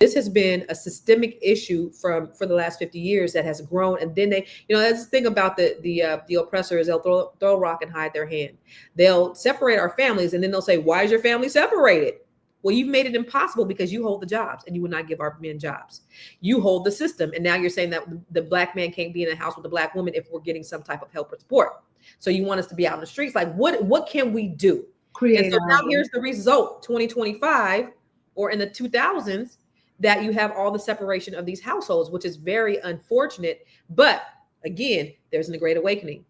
This has been a systemic issue for the last 50 years that has grown. And then they, that's the thing about the oppressors. They'll throw a rock and hide their hand. They'll separate our families, and then they'll say, "Why is your family separated?" Well, you've made it impossible because you hold the jobs, and you would not give our men jobs. You hold the system, and now you're saying that the black man can't be in a house with the black woman if we're getting some type of help or support. So you want us to be out in the streets? Like, what can we do? And so now here's the result: 2025 or in the 2000s. That you have all the separation of these households, which is very unfortunate. But again, there's a great awakening.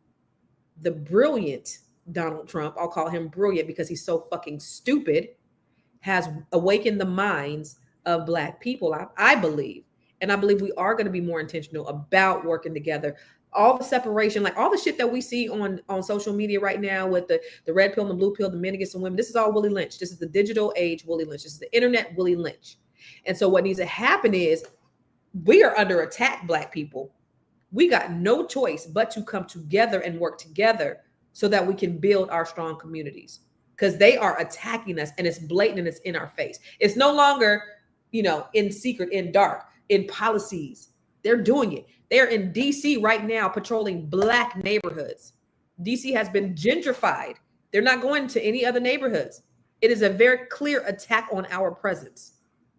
The brilliant Donald Trump, I'll call him brilliant because he's so fucking stupid, has awakened the minds of black people, I believe. And I believe we are going to be more intentional about working together. All the separation, like all the shit that we see on social media right now with the red pill and the blue pill, the men against the women, this is all Willie Lynch. This is the digital age Willie Lynch. This is the internet Willie Lynch. And so what needs to happen is we are under attack, black people. We got no choice but to come together and work together so that we can build our strong communities, because they are attacking us, and it's blatant and it's in our face. It's no longer, in secret, in dark, in policies. They're doing it. They're in DC right now patrolling black neighborhoods. DC has been gentrified. They're not going to any other neighborhoods. It is a very clear attack on our presence.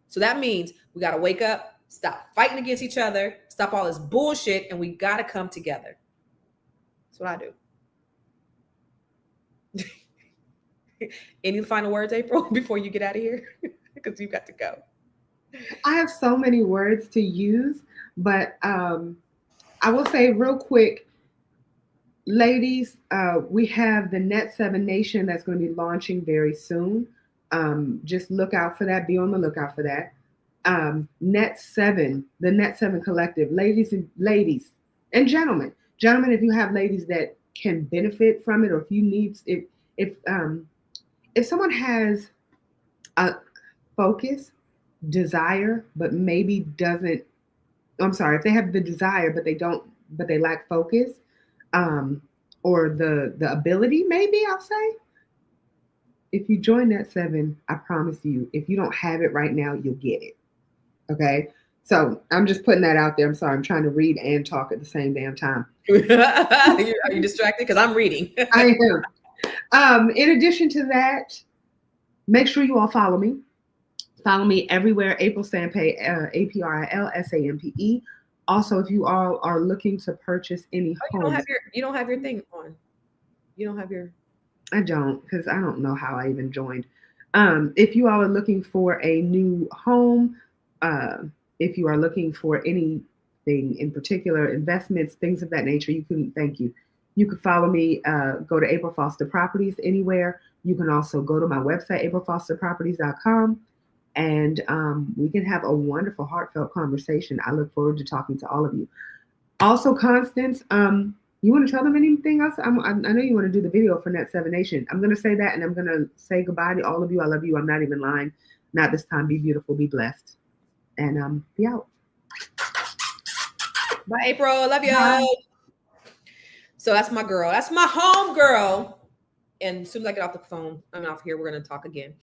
So that means we got to wake up, stop fighting against each other, stop all this bullshit, and we got to come together. That's what I do. Any final words, April, before you get out of here? Because you got to go. I have so many words to use, but I will say real quick, ladies, we have the Net 7 Nation that's going to be launching very soon. Just look out for that. Be on the lookout for that. Net 7, the Net 7 Collective, ladies and gentlemen, if you have ladies that can benefit from it, or if you need, if someone has a focus, desire, but maybe doesn't, I'm sorry, if they have the desire, but they lack focus, or the ability, maybe I'll say, if you join Net 7, I promise you, if you don't have it right now, you'll get it. Okay. So I'm just putting that out there. I'm sorry. I'm trying to read and talk at the same damn time. Are you distracted? Because I'm reading. I am. In addition to that, make sure you all follow me. Follow me everywhere. April Sampe, APRIL SAMPE. Also, if you all are looking to purchase any homes, you don't have your thing on. You don't have your. I don't, because I don't know how I even joined. If you all are looking for a new home, if you are looking for anything in particular, investments, things of that nature, you can follow me, go to April Foster Properties anywhere. You can also go to my website, aprilfosterproperties.com, and we can have a wonderful, heartfelt conversation. I look forward to talking to all of you. Also, Constance, you want to tell them anything else? I know you want to do the video for Net 7 Nation. I'm going to say that, and I'm going to say goodbye to all of you. I love you. I'm not even lying. Not this time. Be beautiful. Be blessed. And be out. Bye, April. Love you. Bye. So that's my girl. That's my home girl. And as soon as I get off the phone, I'm off here. We're going to talk again.